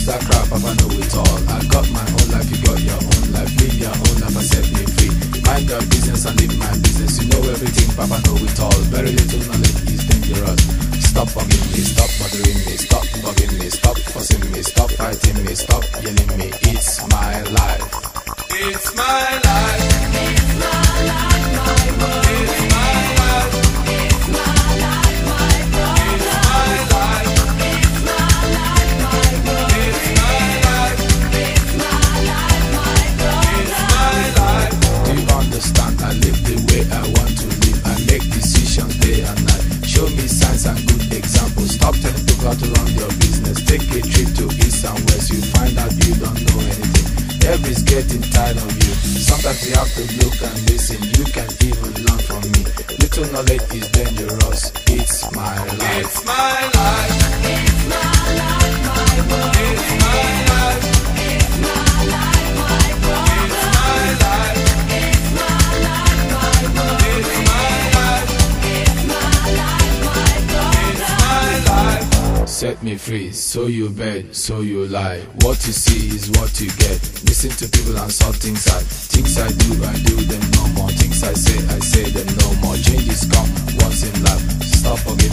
that crap, Papa know it all. I got my own life, you got your own life. Live your own life and set me free. Mind your business and live my business. You know everything, Papa know it all. Very little knowledge is dangerous. Stop bugging me, stop bothering me, stop bugging me, stop fussing me, stop fighting me, stop yelling me. It's my life. It's my life. It's my life, my world. It's my life. It's my life, my world. It's my life. It's my life, my world. It's my life. It's my life, my world. It's my life. Do you understand? I live the way I want to live. I make decisions day and night. Show me signs and good examples. Stop telling people how to run your business. Take a trip to east and west. You find out you don't know anything. Everybody's getting tired of you. Sometimes you have to look and listen. You can even learn from me. Little knowledge is dangerous. It's my life. It's my life. It's my life, my world. It's my life. It's my life, my world. It's my life. It's my life, my world. It's my life. It's my life, my world. It's my life. Set me free, so you beg, so you lie. What you see is what you get. Listen to people and saw things I do them no more. Things I say them no more. Changes come once in life. Stop forgetting.